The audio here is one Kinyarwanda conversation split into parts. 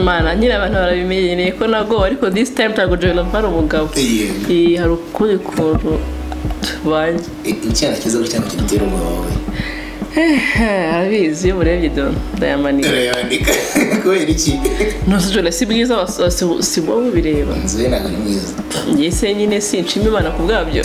mana nyine abantu barabimenyereye ko nago ariko this time ntabwo Joel Mpari umugabo hari ukuri kuntu tubanye icyana kiza cyane kitera umwowe arabizi iyo murebye don Diamond kubera iki Joel si bwiza si wowe bireba nzwe ntabwo ni mwiza yese nyine sinshima Imana ku bwabyo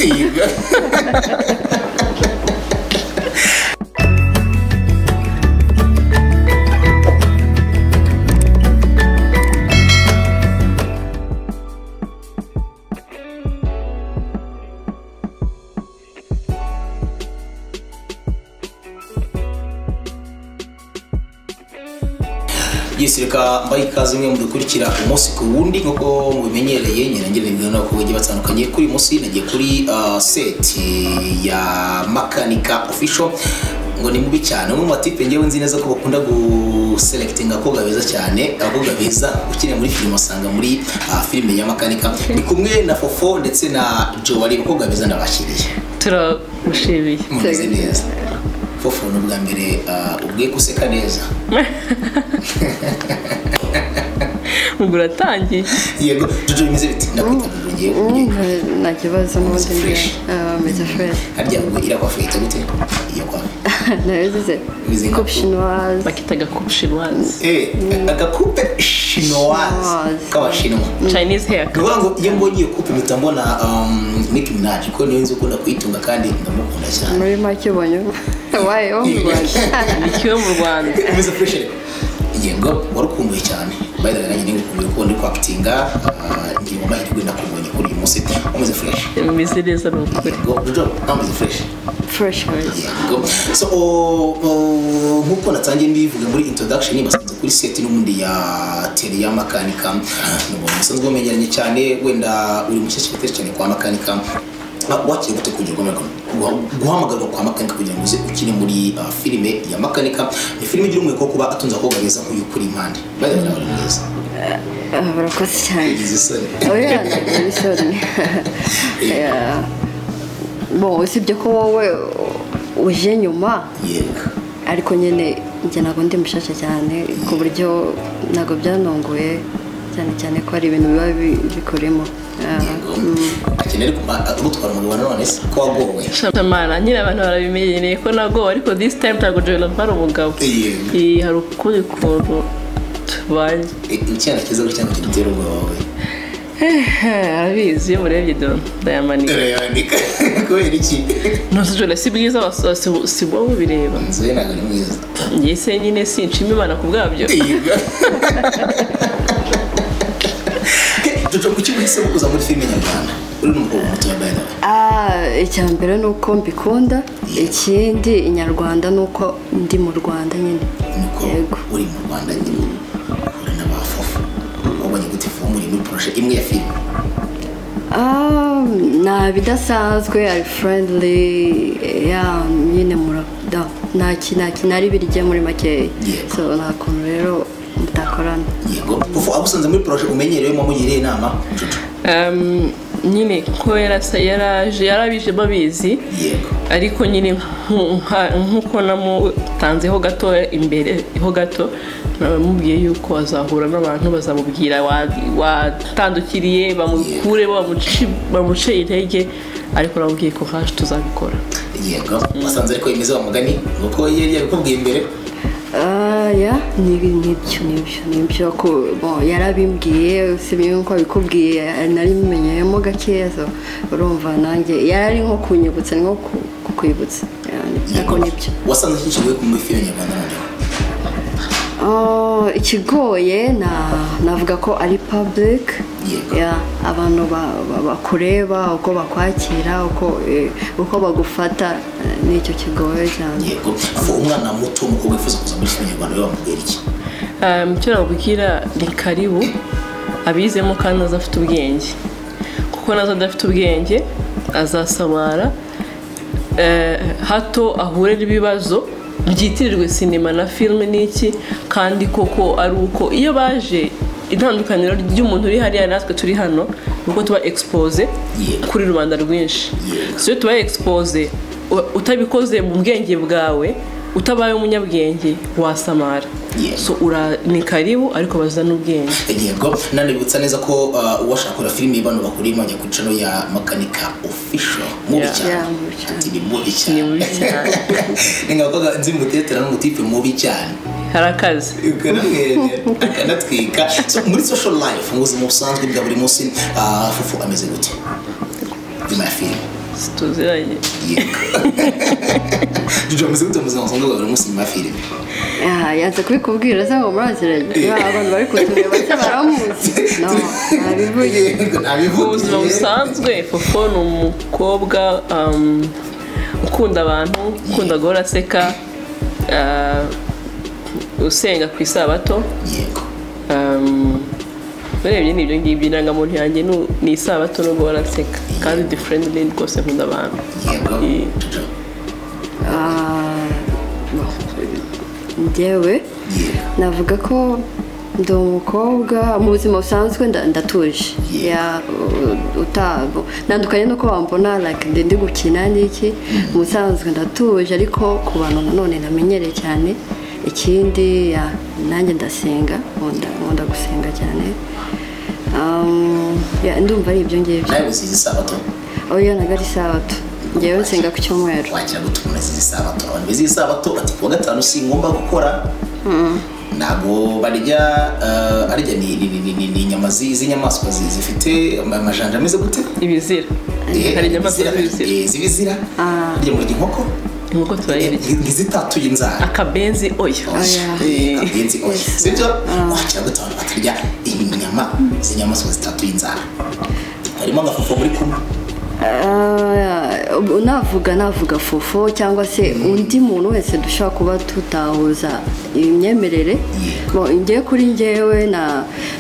Yesireka mbaye ikaze mwe mudukurikira umunsi ku wundi nkuko mubimenyereye nyirangire ibintu ko bagiye batandukanye kuri munsi nagiye kuri set ya Makanika official ngo ni mubi cyane umwe mu batipe ngewe nzi neza ko bakunda guselectinga abakobwa beza cyane abakobwa beza ukine muri film usanga muri filime ya Makanika ni kumwe na Fofo ndetse na Joel abakobwa beza nabashiriye turagushimiye mumeze neza Fofo n'ubwa mbere ubwiye kuseka neza mugura tangi yego Jojo bimeze biti nakwitabiriye nta kibazo n'ubundi meze fresh harya ngo irakwa fete gute iyo kwa nazize coupe chinoise bakitaga coupe chinoise agakupe chinoise k'abashinwa Chinese hair ngo iyo mbonye iyo coupe mitambona Nicki Minaj ko niyo nzi ukunda kuyitunga kandi ndamukunda cyane muri make ubonye waye wo mu Rwanda nikiwe mu Rwanda bimeze fresh yego warukumbuye cyane by the way nanjye ngukumbuye ko ndi kwactinga ngiye mu mahirwe nakubonye kuri uyu munsi umeze fresh bimeze neza n'ukuri Jojo umeze fresh yego so nkuko natangiye mbivuga muri introduction basanze kuri set n'umundi ya tele ya Makanika n'umuntu musanzwe umenyeranye cyane wenda uri mu cyiciro cyane kwa Makanika wakire gute kugira guhamagarwa kwa Makanika kugira ngo uze ukine muri filime ya Makanika ni filime igira umweko kuba atunza koga beza nk'uyu kuri impande bari bari mwiza barakoze cyane izisoni oya izisoni bon usibye ko wowe uje nyuma yego ariko nyine njye ntabwo ndi mushasha cyane ku buryo ntabwo byanongoye cyane ko ari ibintu biba bikoremo akeneye gutwara umugabo none se ko wagowe shamana nyine abantu barabimenyereye ko nago ariko this time ntabwo Joel Mpari umugabo hari ukuri kuntu tubanye icyana kiza cyane kitera umwowe arabizi iyo murebye don Diamond kubera iki Joel si bwiza si wowe bireba nzwe ntabwo ni mwiza yese nyine sinshima Imana ku bwabyo Jojo kuki uhisemo kuza muri filime nyarwanda uri n'umukobwa muto wambaye icya mbere ni uko mbikunda ikindi inyarwanda ni uko ndi mu Rwanda nyine yego uri mu Rwanda nyine uri n'abafofu wabonye gute muri projet imwe ya filime nta bidasanzwe ari friendly nyine murada nta kinari birye muri make so nta kuntu rero mutakorana yego Fofo abusanze muri projet umenyereye mu mugire inama nyine ko yarabije babizi yego ariko nyine nkuko namutanzeho gato imbere ho gato namubwiye yuko azahura n'abantu bazamubwira watandukiriye bamukure bamuce intege ariko namubwiye ko haje tuzabikora yego wasanze ariko imeze wa mugani nuko yari yabikubwiye imbere nibyo ko yarabimbwiye usibye nko abikubwiye nari bimenyeyemo gakeya urumva nanjye yari nko kunyibutsa nko kukwibutsa ariko nibyo wasanze kikigoye muri filime nyarwanda ikigoye navuga ko ari public abantu bakureba uko bakwakira uko bagufata nicyo kigoye cyane yego umwana muto umukobwa wifuza kuza muri filime nyarwanda bamubwira iki icyo nakubwira ni karibu abizemo kandi azafite ubwenge kuko nazo adafite ubwenge azasamara hato ahure n'ibibazo byitirirwe sinema na filime n'iki kandi koko ari uko iyo baje itandukaniro ry'umuntu uri hariya natwe turi hano nuko tuba expose kuri rubanda rwinshi so tuba expose utabikoze mu bwenge bwawe utabaye umunyabwenge wasamara. So ni karibu ariko bazana ubwenge. Yego nanibutsa neza ko uwashaka filime bano bakuri imajya ku channel ya Makanika Official mubi cyane. Ni mubi cyane. Ningakoga nzi mutetera n'umutipe mubi cyane. Harakazi. Akanatwika. So muri social life nguzi mu busanzwe bwa buri munsi Fufu ameze gute? Dima film. Tuziranye. Jojo ameze gute mu busanzwe bwa buri munsi mu film? Yanze kubikubwira se ngo muraziranye abantu bari kutureba se baramuzi no nabivuye ubuzima busanzwe Fufu ni umukobwa ukunda abantu ukunda guhora aseka usenga ku isabato yego barebye n'ibyo ngibyo irangamuntu yanjye ni isabato no guhora aseka kandi differently rwose nkunda abantu njyewe navuga ko ndi umukobwa mu buzima busanzwe ndatuje ntandukanye nuko bambona ndi gukina n'iki mu busanzwe ndatuje ariko ku bantu nanone namenyereye cyane ikindi nanjye ndasenga nkunda gusenga cyane ndumva ari ibyo ngibyo. nawe uzizi isabato? Oya ntabwo ari isabato njyewe nsenga ku cyumweru. Wagira ngo tunazizi isabato abantu bizi isabato ati kuwa gatanu singomba gukora ntabwo barya arya ni inyama z'inyamaswa zifite amajanja ameze gute? Ibizira. Hari inyamaswa z'ibizira arya muri inkoko turayirya ntizitatuye inzara akabenzi oya akabenzi oya sibyo wagira ngo abantu batarya inyama z'inyamaswa zitatuye inzara harimo agafufu muri kumwe navuga Fufu cyangwa se undi muntu wese dushobora kuba tutahuza imyemerere ngiye kuri njyewe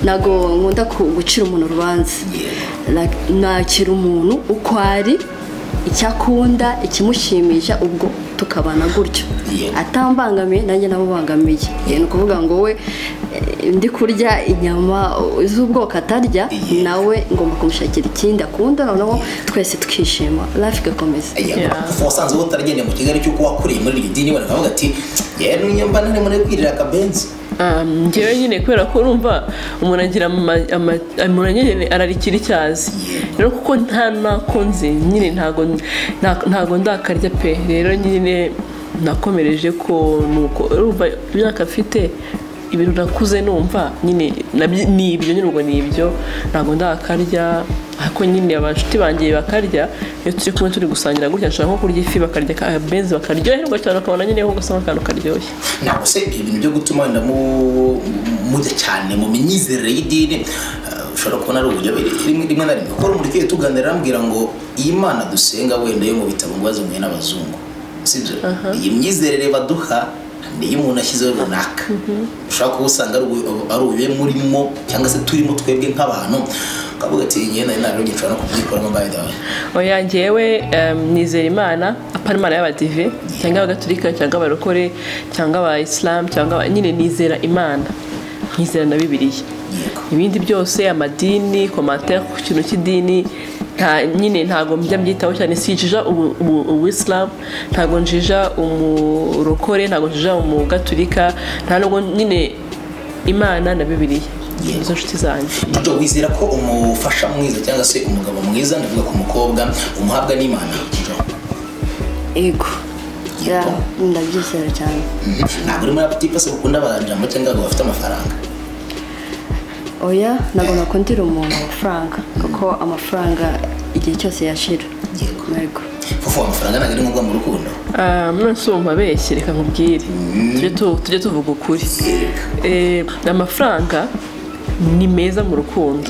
ntago nkunda gucira umuntu urubanza nakira umuntu uko ari icyo akunda ikimushimisha ubwo tukabana gutyo atambangamiye nanjye namubangamiye ni ukuvuga ngo we ndi kurya inyama z'ubwoko atarya nawe ngomba kumushakira ikindi akunda noneho twese tukishima life igakomeza. Wasanze utaragenda mu Kigali cy'uko wakuriye muri iri dini baravuga ati yewe nyamba nari muri kwirira akabenzi njyewe nyine kubera ko urumva umuntu agira umuntu nyine ararikira icyazi rero kuko nta nakonze nyine ntago ndakarya pe rero nyine nakomereje ko nuko urumva imyaka afite ibintu nakuze numva nyine nibyo nyir'ubwo nibyo ntago ndakarya ariko nyine abashuti bangiye bakarya iyo turi kumwe turi gusangira gutya nshaka nko kurya ifi bakarya akabenzi bakaryoherwa cyane ukabona nyine nko gusanga akantu karyoshye. Ntabwo se ibintu byo gutuma wenda mujya cyane mu myizerere y'idini ushobora kubona ari uburyo rimwe na rimwe kuko muri kiyo tuganira arambwira ngo iyi Mana dusenga wenda yo mu bitabo ngo bazumwe n'abazungu sibyo iyi myizerere baduha niyo umuntu ashyizeho runaka ushobora kuba usanga ari ubuye murimo cyangwa se turimo twebwe nk'abantu kavuga ati nyene nari nshobora no kubyikoramo by the way. Oya njyewe nizera Imana apana Imana y'abadive cyangwa abagatolika cyangwa abarokore cyangwa abayisilamu cyangwa nyine nizera Imana nkizera na Bibiliya. Ibindi byose amadini commentaire ku kintu cy'idini nyine ntago njya mbyitaho cyane sijija uwisilamu ntago njija umurokore ntago njija umugatolika ntago nyine Imana na Bibiliya izo nshuti zanjye. Jojo wizera ko umufasha mwiza cyangwa se umugabo mwiza ndavuga ku mukobwa umuhabwa n'Imana? Ego ndabyizera cyane. Ntabwo uri muri abatipa se ukunda abajambo cyangwa ngo bafite amafaranga? Oya ntabwo nakundira umuntu amafaranga kuko amafaranga igihe cyose yashira. Yego Fufu amafaranga ntabwo ari ngombwa mu rukundo? Mwese umva beshye reka nkubwire tujye tuvuga ukuri amafaranga ni meza mu rukundo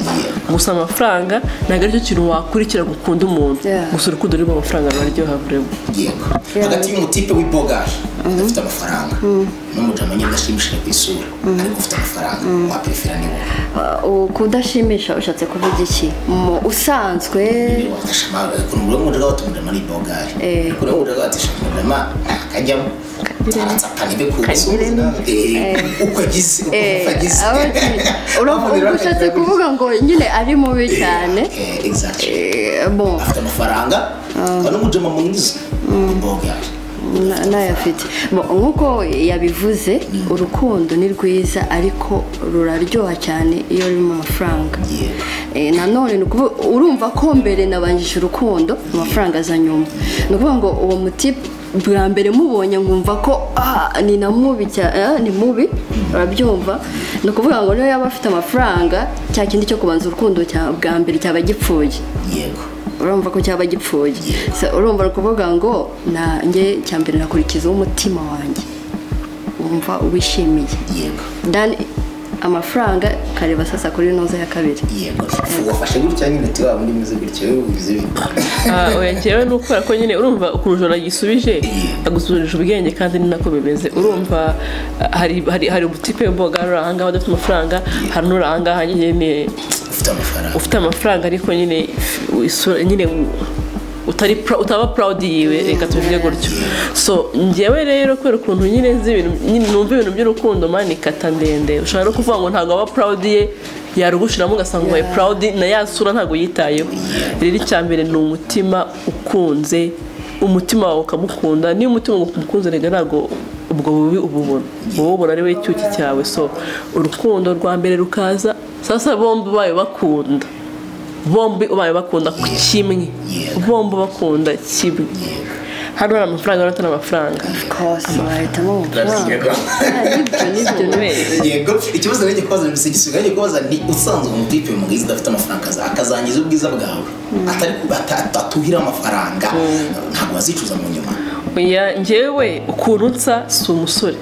gusa amafaranga ntabwo aricyo kintu wakurikira gukunda umuntu gusa urukundo rurimo amafaranga ruraryoha buremo. Hagati y'umutipe w'ibogaje ufite amafaranga n'umujama nyine udashimishije ku isura ariko ufite amafaranga waprefera ni wowe? Kudashimisha ushatse kuvuga iki usanzwe kunubura umujama watumujama n'ibogaje kuri umujama watishimujama akajyamo aranzapanibe kuwusuzuna uko agize uko agize ushatse kuvuga ngo nyine ari mubi cyane. Afite amafaranga n'umujama mwiza ibogaje n'ayafite nk'uko yabivuze urukundo ni rwiza ariko ruraryoha cyane iyo rurimo amafaranga nanone urumva ko mbere nabanjije urukundo amafaranga aza nyuma ni ukuvuga ngo uwo muti bwa mbere mubonye nkumva ko ni na mubi ni mubi urabyumva ni ukuvuga ngo niyo yaba afite amafaranga cya kindi cyo kubanza urukundo bwa mbere cyaba gipfuye urumva ko cyaba gipfuye urumva ni ukuvuga ngo nanjye cya mbere nakurikiza umutima wanjye wumva wishimiye amafaranga kareba sasa kuri noza ya kabiri wafashe gutya nyine tuba muri mize gutya bivuze oyangewe n'ukora ko nyine urumva ukuntu nagisubije agusubirije ubwenge kandi ni nako bimeze urumva hari ubutipe mboga ruranga badafite amafaranga hari n'uranga nyine ufite amafaranga ariko nyine utaba proud yiwe reka tuvuge gutyo so ngewe rero kubera ukuntu nyine nzi ibintu numva ibintu by'urukundo mani kata ndende ushobora no kuvuga ngo ntabwo aba proud ye yarugushiramo ugasanga ubaye proud na yasura ntabwo yitayeho rero icyambere ni umutima ukunze umutima wawe ukamukunda niyo umutima umukunze rega ntabwo ubwo bubi ububona ari we cyuki cyawe so urukundo rwa mbere rukaza sasa bombi ubaye bakunda kimwe bombi bakunda kimwe hano hari amafaranga hano atari amafaranga yego ikibazo rero gikoza gisigaye gikoza ni usanzwe umutipe mwiza udafite amafaranga akazangiza ubwiza bwawe atatuhira amafaranga ntabwo wazicuza mu nyuma njyewe ukuntu nsa si umusore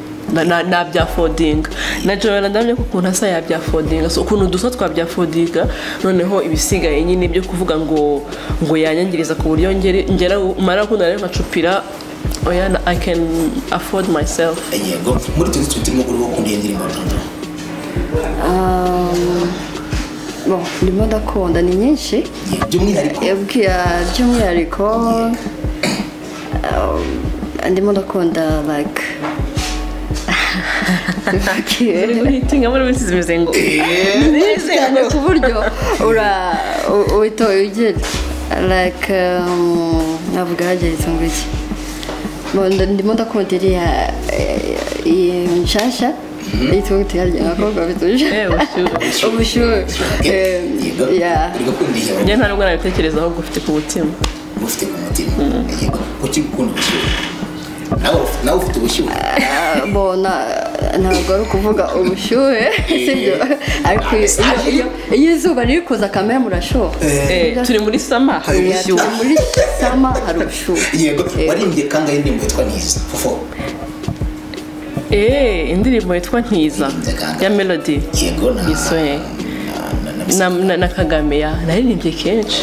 nabyafodinga na Joella ndamye ko ukuntu asa yabyafodinga so ukuntu dusa twabyafodinga noneho ibisigaye nyine byo kuvuga ngo yanyangiriza ku buryo ngera mara kunda rero nkacupira oya I can afford myself yego muri tuzi turimo kuruho kundiye ndirimbo ntando ndimo ndakunda ni nyinshi by'umwihariko ndimo ndakunda like guhitinga muri bisi zimeze ngo cyane ku buryo uhita ugera like navuga hageze ngo iki ndimo ndakunda iriya nshasha yitwa gute harya abakobwa bituje ubushyuhe njye nta nubwo nabitekereza ahubwo ufite ku mutima kuki gukunda ubushyuhe nawe ufite ubushyuhe ntabwo ari ukuvuga ubushyuhe sibyo ariko iyo izuba riri kuza kamera murashuha turi muri sama hari ubushyuhe muri sama hari ubushyuhe yego warimbye kangahe indirimbo yitwa ntiza fofo indirimbo yitwa ntiza ya melody yego yisoye na Kagame naririmbye kenshi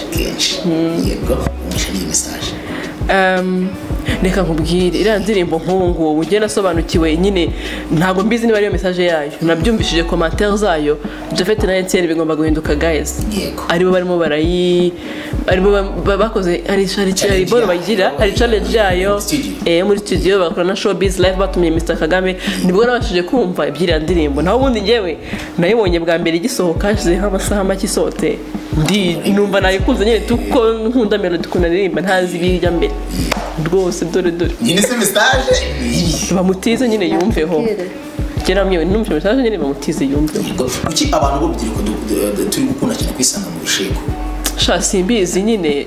yego umushani message reka nkubwire iriya ndirimbo nk'ubu ugenda nasobanukiwe nyine ntabwo mbizi niba ariyo message yayo nabyumvishije commentaire zayo Japhet na Etienne bigomba guhinduka guys aribo barimo bakoze hari boro bagira hari challenge yayo muri studio bakora na showbiz live batumye Mr Kagame nibwo nabashije kumva ibyiriya ndirimbo naho ubundi ngewe nayibonye bwa mbere igisohoka hashize nk'amasaha make isote numva nayikunze nyine tuko nkunda melody kunaririmba ntazi ibijya mbere rwose dore nyine se message bamutize nyine yumveho kera mwe numva message nyine bamutize yumveho kuki abantu b'urubyiruko turi gukunda cyane kwisanga mu bishego sha simbizi nyine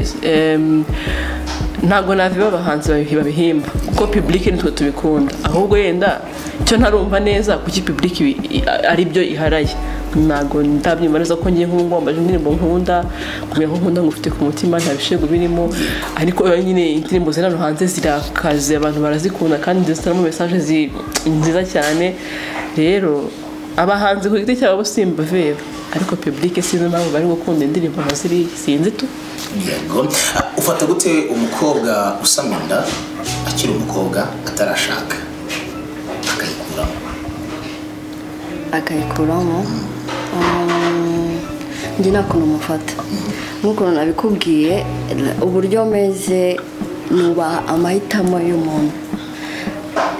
ntabwo naviba abahanzi babihimba kuko public nitwe tubikunda ahubwo yenda cyo ntarumva neza kuki public ari byo iharaye ntago ndabyumva neza ko ngiye nk'ungomba indirimbo nkunda kumenya ko nkunda ngufite ku mutima nta bishego birimo ariko nyine indirimbo ziri hano hanze zirakaze abantu barazikunda kandi zitamo message nziza cyane rero abahanzi ku giti cyabo simba vero ariko public sinzi nabo bari gukunda indirimbo ziri sinzi tu yego ufata gute umukobwa usamunda akiri umukobwa atarashaka akayikuramo njye nakuntu mufata nk'ukuntu nabikubwiye uburyo meze nubaha amahitamo y'umuntu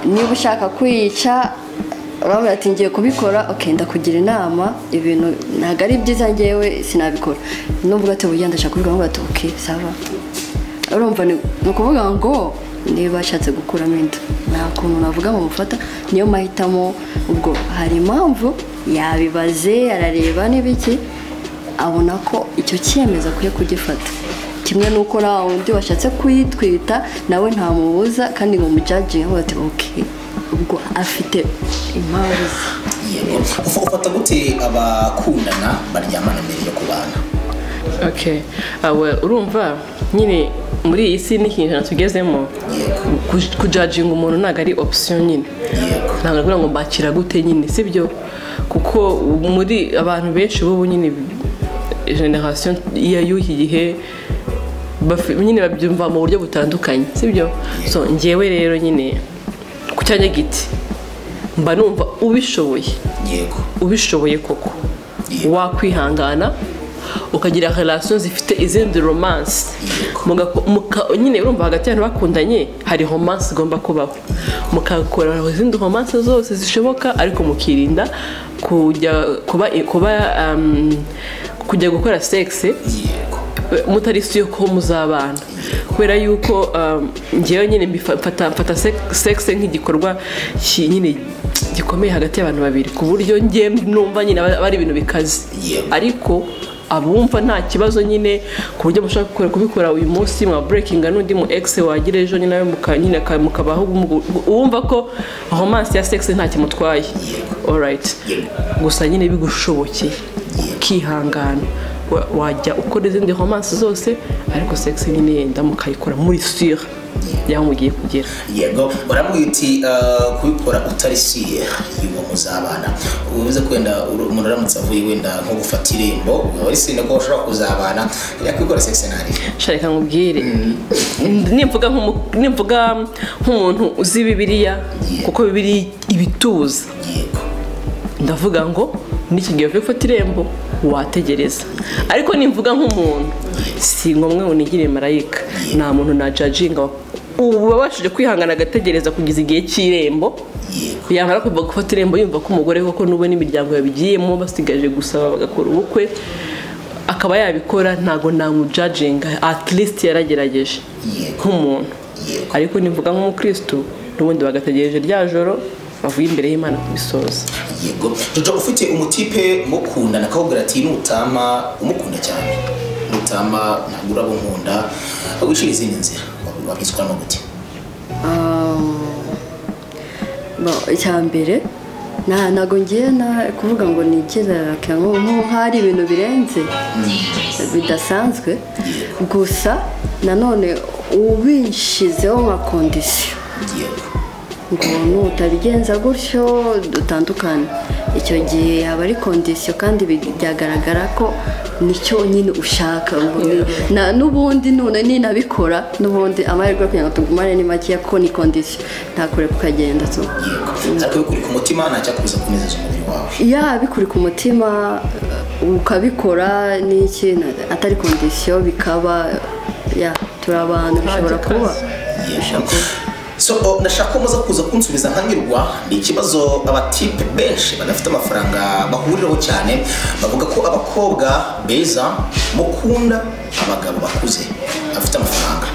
niba ushaka kwiyica urabona ati ngiye kubikora ndakugira inama ibintu ntabwo ari byiza ngewe sinabikora nubwo ati burya ndashaka kubikora ngo ati saba urumva ni ukuvuga ngo niba ashatse gukuramo inda nta kuntu navuga ngo mufata niyo mahitamo ubwo hari impamvu yabibaze arareba n'ibiki abona ko icyo cyemezo akwiye kugifata kimwe nuko na undi washatse kuyitwita nawe ntamubuza kandi ngo mujudge aho ati okay ubwo afite impamvu yego ufata gute abakundana baryamana mbere yo kubana okay urumva nyine muri iyi si n'ikintu tugezemo kujudginga umuntu ntago ari option nyine ntabwo kugira ngo mbakira gute nyine sibyo kuko muri abantu benshi bo nyine generation y'iki gihe nyine babyumva mu buryo butandukanye sibyo so njyewe rero nyine ku cyanya giti mba numva ubishoboye koko wakwihangana ukagira relation zifite izindi romance nyine urumva hagati y'abantu bakundanye hari romance igomba kubaho mukakora izindi romance zose zishoboka ariko mukirinda kujya gukora sex mutari siyo ko muzabana kubera yuko ngewe nyine mfata sex nk'igikorwa nyine gikomeye hagati y'abantu babiri ku buryo ngewe numva nyine bari ibintu bikaze ariko abumva nta kibazo nyine ku buryo mushaka kubikora uyu munsi mwa breakinga n'undi mu ex wagira ejo nyine nyine mukabaho wumva ko romance ya sex nta kimutwaye alright gusa nyine bigushobokeye ukihangana wajya ukora izindi romance zose ariko sex nyine yenda mukayikora muri sûr yaho mugiye kugera yego barambwira uti kubikora utari sûr yuwo muzabana ubuze kwenda umuntu aramutse avuye wenda nko gufata irembo wari sinde ko ushobora kuzabana yakikora sex nari shaka nkubwire nimvuga nk'umuntu uzi Bibiliya kuko Bibiliya ibituza ndavuga ngo nikigiye gufata irembo wategereza ariko nimvuga nk'umuntu si ngomwe unigire marayika nta muntu na judginga ubabashije kwihangana agategereza kugeza igihe cy'irembo yamara kuva gufata irembo yumva ko umugore koko n'ubwo n'imiryango yabigiyemo basigaje gusaba bagakora ubukwe akaba yabikora ntago namujudginga at least yaragerageje nk'umuntu ariko nimvuga nk'umukristo n'ubundi bagategereje rya joro bavuye imbere y'Imana kubisoza yego jojo ufite umutipe mukundana akabwira ati nutama umukunda cyane nutama ntagura bo nkunda wishira izindi nzira wabizwa no gute icyambere ntago ngiye kuvuga ngo nigera nk'ari ibintu birenze bidasanzwe gusa nanone ubinshizeho nka kondisiyo ngo nutabigenza gutyo dutandukana icyo gihe haba ari kondisiyo kandi byagaragara ko nicyo nyine ushaka n'ubundi none ninabikora n'ubundi amahirwe kugira ngo tugumane ni makeya ko ni kondisiyo ntakure kukagenda ariko bikuri ku mutima ntacyo kuza kunezeza umubiri wawe bikuri ku mutima ukabikora n'iki atari kondisiyo bikaba turi abantu bishobora kuba so ndashaka ko muza kuza kunsubiza nkangirwa ni ikibazo abatipe benshi badafite amafaranga bahuriraho cyane bavuga ko abakobwa beza mukunda abagabo bakuze bafite amafaranga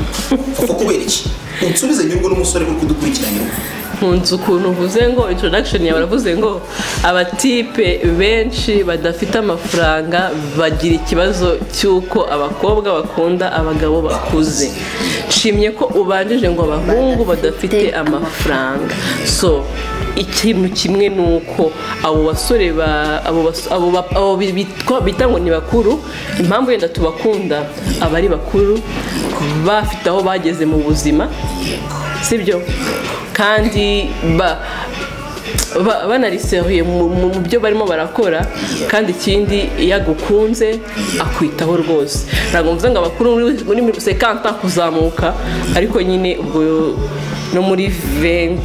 kuko kubera iki unsubize nyurwa n'umusore uri kudukurikirana nkunze ukuntu uvuze ngo introduction yawe baravuze ngo abatipe benshi badafite amafaranga bagira ikibazo cy'uko abakobwa bakunda abagabo bakuze nshimye ko ubanjije ngo abahungu badafite amafaranga so ikintu kimwe nuko abo basore abo bita ngo ni bakuru impamvu yenda tubakunda abari bakuru bafite aho bageze mu buzima sibyo kandi banariseruye mu byo barimo barakora kandi ikindi iyo agukunze akwitaho rwose ntabwo mvuze ngo abakuru muri 50 kuzamuka ariko nyine ubwo no muri 20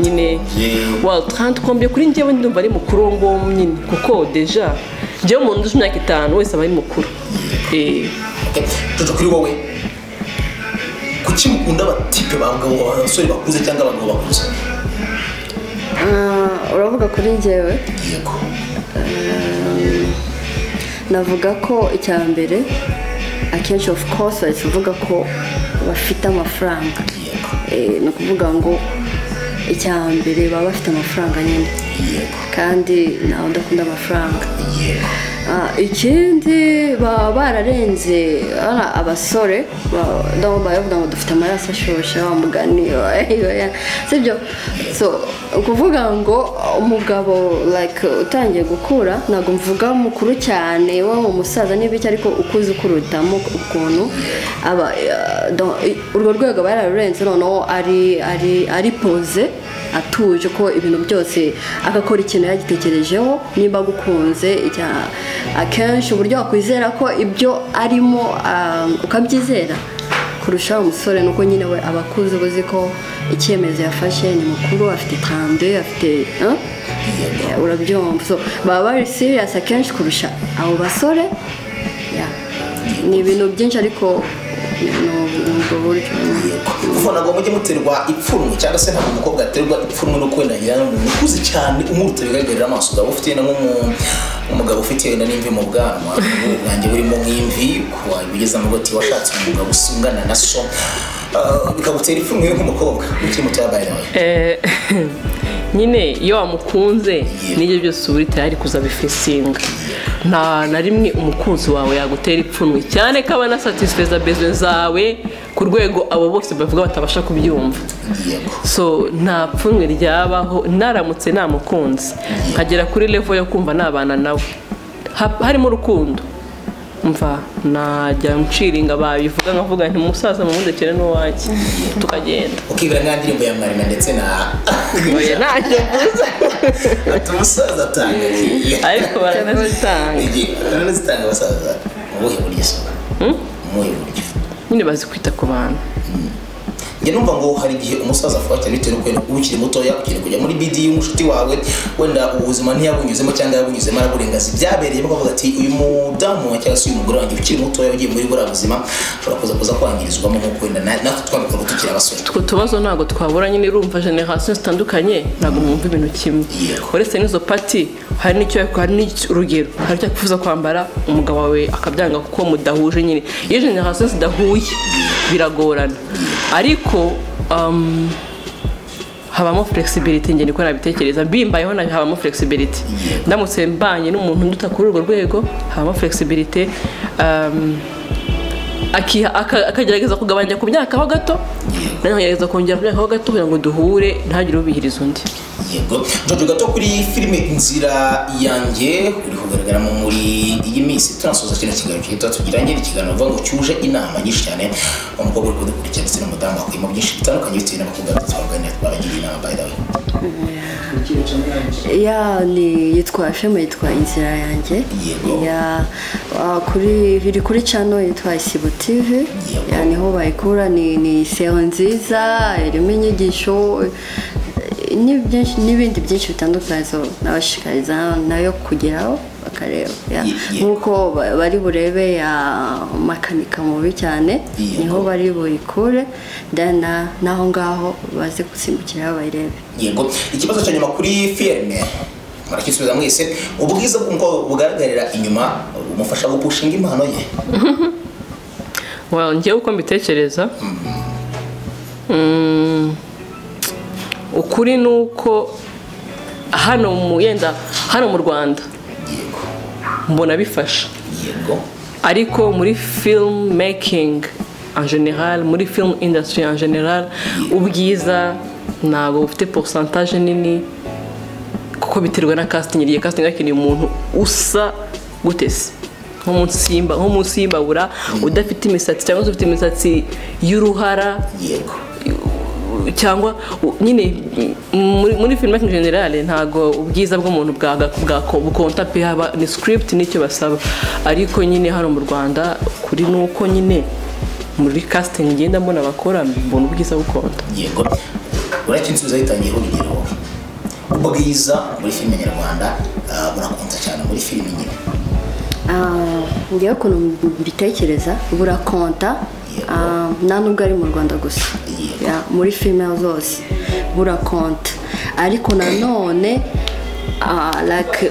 nyine 30 combien kuri njyewe ndumva ari mukuru ngo nyine kuko deja njyewe umuntu uje imyaka 5 wese aba ari mukuru kuri wowe kuki mukunda abatipe b'abagabo abasore bakuze cyangwa abagabo bakuze uravuga kuri njyewe yego navuga ko icya mbere akenshi of course bahise uvuga ko bafite amafaranga ni ukuvuga ngo icya mbere baba bafite amafaranga nyine kandi nawe udakunda amafaranga ikindi baba bararenze abasore bavuga ngo dufite amaraso ashyushye wa mugani sibyo so ukuvuga ngo umugabo like utangiye gukura ntabwo mvuga mukuru cyane waba umusaza n'ibiki ariko ukuze ukurutamo ukuntu aba urwo rwego bararurenze noneho ari pose atuje ko ibintu byose agakora ikintu yagitekerejeho nimba gukunze akenshi uburyo wakwizera ko ibyo arimo ukabyizera kurusha umusore nuko nyine we abakuze uzi ko icyemezo yafashe ni mukuru afite tande afite urabyumva so baba bari serious akenshi kurusha abo basore ni ibintu byinshi ariko ubwo buryo kuva ntabwo mujye muterwa ipfunwe cyangwa se ntabwo umukobwa aterwa ipfunwe no kwendagira n'umuntu ukuze cyane umuruta bigaragarira amaso ugaba ufite nk'umugabo ufite wenda n'imvi mu bwanwa ubwanjye burimo nk'imvi wabigeza mu goti washatse umugabo usungana na so bikagutera ipfunwe nk'umukobwa ukiri muto yabaye nawe nyine iyo wamukunze n'ibyo byose uba uri tayari kuzabifesinga nta na rimwe umukunzi wawe yagutera ipfunwe cyane ko aba anasatisfeza bezo zawe ku rwego abo bose bavuga batabasha kubyumva so nta pfunwe ryabaho naramutse namukunze nkagera kuri level yo kumva nabana nawe harimo urukundo mva najya nshiringa babivuga nkavuga nti musaza mumundekere n'uwaki tukagenda ukibira nka ndirimbo ya Marina ndetse na oya ntacyo mvuze ati umusaza atanga ariko baranazitanga basaza ubuhe buryo se umuhe buryo nyine bazi kwita ku bantu njye numva ngo hari igihe umusaza afata bitewe n'uko ukiri mutoya ukiri kujya muri bidi y'umushuti wawe wenda ubuzima ntiyabunyuzemo cyangwa yabunyuzemo araburengaza byabereye bakavuga ati uyu mudamu cyangwa se uyu mugore wanjye ukiri mutoya ugiye muri buriya buzima ashobora kuza kwangirizwamo nk'uko wenda natwe twabikora tukiri abasore utwo tubazo ntabwo twabura nyine urumva generasiyo zitandukanye ntabwo mwumva ibintu kimwe uretse n'izo pati hari n'urugero hari icyo akifuza kwambara umugabo wawe akabyanga kuko mudahuje nyine iyo generasiyo zidahuye biragorana ariko habamo flexibility nge niko nabitekereza bimbayeho habamo flexibility ndamutse mbanye n'umuntu nduta kuri urwo rwego habamo flexibility akagerageza kugabanya ku myaka ho gato nakagerageza kongera ku myaka ho gato kugira ngo duhure ntagire ubihiriza undi yego njojo gato kuri filime Inzira yanjye uri kugaragaramo muri iyi minsi tunasoza kino kiganiro cyitwa tugirangira ikiganiro vuga ngo cyuje inama nyinshi cyane umukobwa uri kudukurikira ndetse n'umudamu akuyemo byinshi bitandukanye bitewe n'abakobwa batwaganira twabagira inama by the way yitwa filime yitwa Inzira yanjye iri kuri channel yitwa Isibo TV niho bayikura ni seo nziza irimo inyigisho n'ibindi byinshi bitandukanye nabashikariza nayo kugeraho bakareba nk'uko bari burebe ya makanika mubi cyane niho bari buyikure naho ngaho baze gusimbukira bayirebe yego ikibazo cya nyuma kuri filime murakisubiza mwese ubwiza bw'uko bugaragarira inyuma umufasha gupushinga impano ye ngewe uko mbitekereza ukuri nuko hano mu Rwanda mbona bifasha ariko muri film making en general muri film industry en general ubwiza ntabwo bufite pourcentage nini kuko biterwa na casting igihe casting akeneye umuntu usa gutese nko munsi y'imbabura udafite imisatsi cyangwa ufite imisatsi y'uruhara cyangwa nyine muri film in general ntago ubwiza bw'umuntu bukonta pe haba ni script nicyo basaba ariko nyine hano mu Rwanda kuri nuko nyine muri casting ngenda mbona bakora mbona ubwiza bukonta yego urakinsubiza yitangiye urugero ubwiza muri film nyarwanda burakonta cyane muri film nyine ngewe ukuntu mbitekereza burakonta nta nubwo ari mu Rwanda gusa muri filime zose burakonta ariko nanone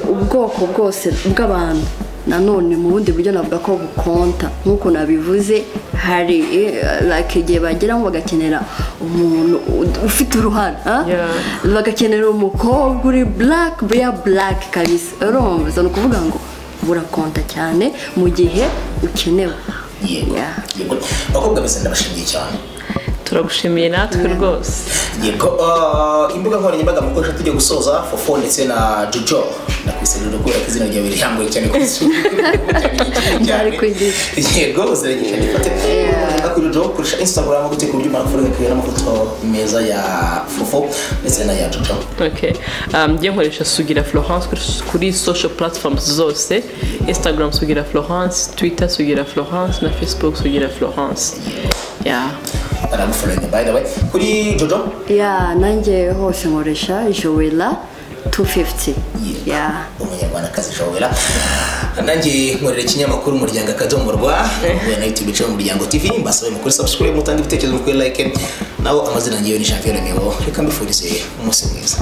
ubwoko bwose bw'abantu nanone mu bundi buryo navuga ko bukonta nk'uko nabivuze hari like igihe bageraho bagakenera umuntu ufite uruhara bagakenera umukobwa uri black kabisa urumva ni ukuvuga ngo burakonta cyane mu gihe ukenewe. Yego abakobwa bese ndabashimiye cyane. Turagushimiye natwe rwose. Yego imbuga nkoranyambaga mukoresha tujye gusoza Fofo ndetse na Jojo nakwisenera ko yakizina ryawe rihamwe cyane ko cyari kwigisha. Yego uzaragisha nifate kuri Jojo kurusha Instagram gute ku byuma nafuruga kwera amafoto meza ya Fofo ndetse na ya Jojo. Okay. Ngiye nkoresha Sugira Florence kuri social platforms zose. Instagram Sugira Florence, Twitter Sugira Florence na Facebook Sugira Florence. By the way, kuri Jojo? Nanjye hose nkoresha Joella 250. Umunyarwandakazi Joella. Nanjye nkorera ikinyamakuru Umuryango Akadomorwa, na YouTube channel Umuryango TV, mbasabe mukuri subscribe mutange ibitekerezo mukuri like. Naho amazina ngiyo ni Champion Meo. Reka mbifurize umunsi mwiza.